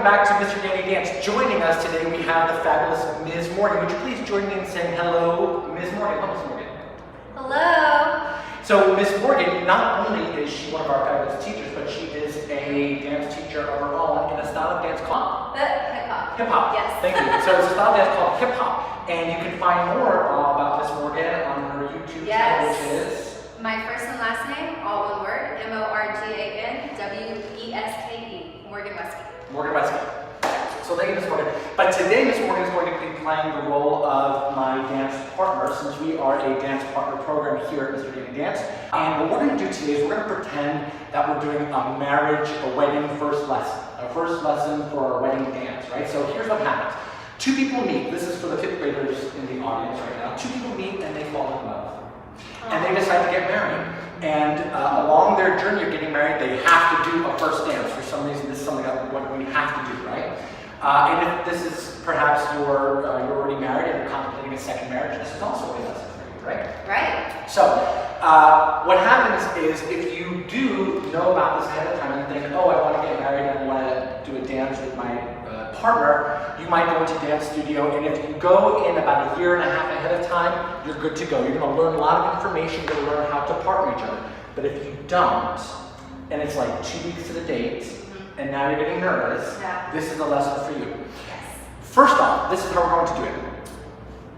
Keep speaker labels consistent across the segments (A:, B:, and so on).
A: welcome back to Mr. Danny Dance. Joining us today, we have the fabulous Ms. Morgan. Would you please join me in saying hello, Ms. Morgan? Hello, Ms. Morgan.
B: Hello.
A: So, Ms. Morgan, not only is she one of our fabulous teachers, but she is a dance teacher of her own in a style of dance called
B: Hip-hop.
A: hip-hop.
B: Yes.
A: Thank you. So it's a style of dance called hip-hop. And you can find more about Ms. Morgan on her YouTube channel, which is...
B: My first and last name, all one word, M-O-R-G-A-N-W-E-S-K-E, Morgan Wesky.
A: Morgan Wesky. So thank you, Ms. Morgan. But today, Ms. Morgan is going to be playing the role of my dance partner, since we are a dance partner program here at Mr. Danny Dance. And what we're going to do today is we're going to pretend that we're doing a marriage, a wedding first lesson. A first lesson for our wedding dance, right? So here's what happens. Two people meet. This is for the 5th graders in the audience right now. Two people meet and they fall in love. And they decide to get married. And along their journey of getting married, they have to do a first dance. For some reason, this is something that we have to do, right? And if this is perhaps you're already married and you're contemplating a second marriage, this is also a lesson for you, right?
B: Right.
A: So what happens is if you do know about this ahead of time and think, oh, I want to get married and I want to do a dance with my partner, you might go into dance studio, and if you go in about a year and a half ahead of time, you're good to go. You're going to learn a lot of information, you're going to learn how to partner each other. But if you don't, and it's like 2 weeks to the date, and now you're getting nervous, this is a lesson for you.
B: Yes.
A: First off, this is how we're going to do it.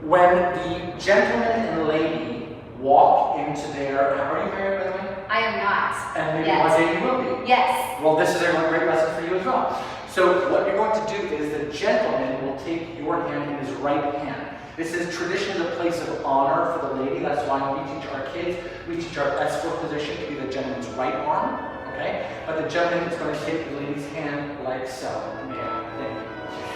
A: When the gentleman and lady walk into their, are you married by the way?
B: I am not.
A: And maybe one day you will be.
B: Yes.
A: Well, this is a great lesson for you as well. So what you're going to do is the gentleman will take your hand in his right hand. This is traditionally the place of honor for the lady. That's why when we teach our kids, we teach our escort position to be the gentleman's right arm, okay? But the gentleman is going to take the lady's hand like so.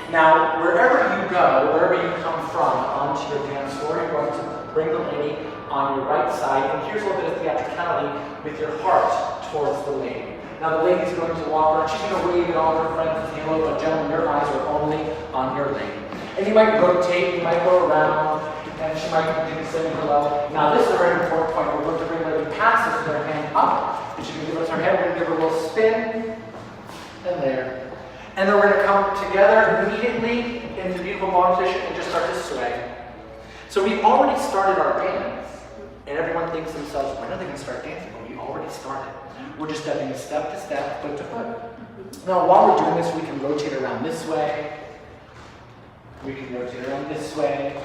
A: Now, wherever you go, wherever you come from onto your dance floor, you're going to bring the lady on your right side. And here's a little bit of theatricality with your heart towards the lady. Now the lady's going to walk around, she's going to wave at all her friends and say hello, but gentlemen, your eyes are only on your lady. And you might rotate, you might go around, and she might do the same hello. Now this is a very important point. We're going to bring the lady past us with her hand up, and she can give us her head, we're going to give her a little spin, and there. And then we're going to come together immediately into beautiful ball position and just start to sway. So we've already started our dance, and everyone thinks to themselves, when are they going to start dancing? Well, we already started. We're just stepping step to step, foot to foot. Now, while we're doing this, we can rotate around this way. We can rotate around this way.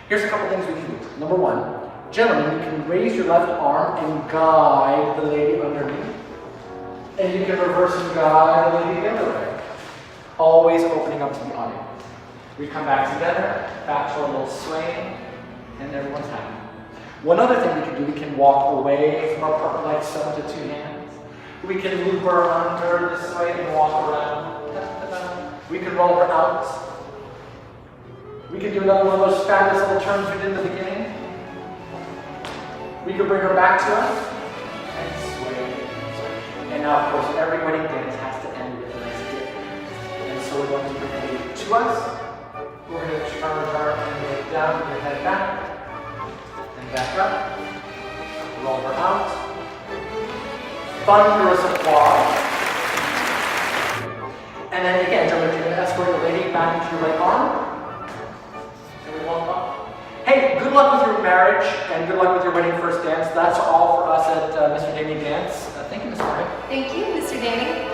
A: Here's a couple things we can do. Number one, gentlemen, you can raise your left arm and guide the lady underneath. And you can reverse and guide the lady the other way. Always opening up to the audience. We come back together, back to our little sway, and everyone's happy. One other thing we can do, we can walk away from our partner like so to two hands. We can loop her under this way and walk around. We can roll her out. We can do another one of those fabulous little turns we did in the beginning. We can bring her back to us and sway. And now, of course, every wedding dance has to end with a nice dip. And so we're going to bring her to us. We're going to turn her and go down with her head back. Back up, roll her out, thunderous applause, and then again, you're going to escort the lady back into your right arm, and we walk up. Hey, good luck with your marriage, and good luck with your wedding first dance. That's all for us at Mr. Danny Dance. Thank you, Ms. Morgan.
B: Thank you, Mr. Danny.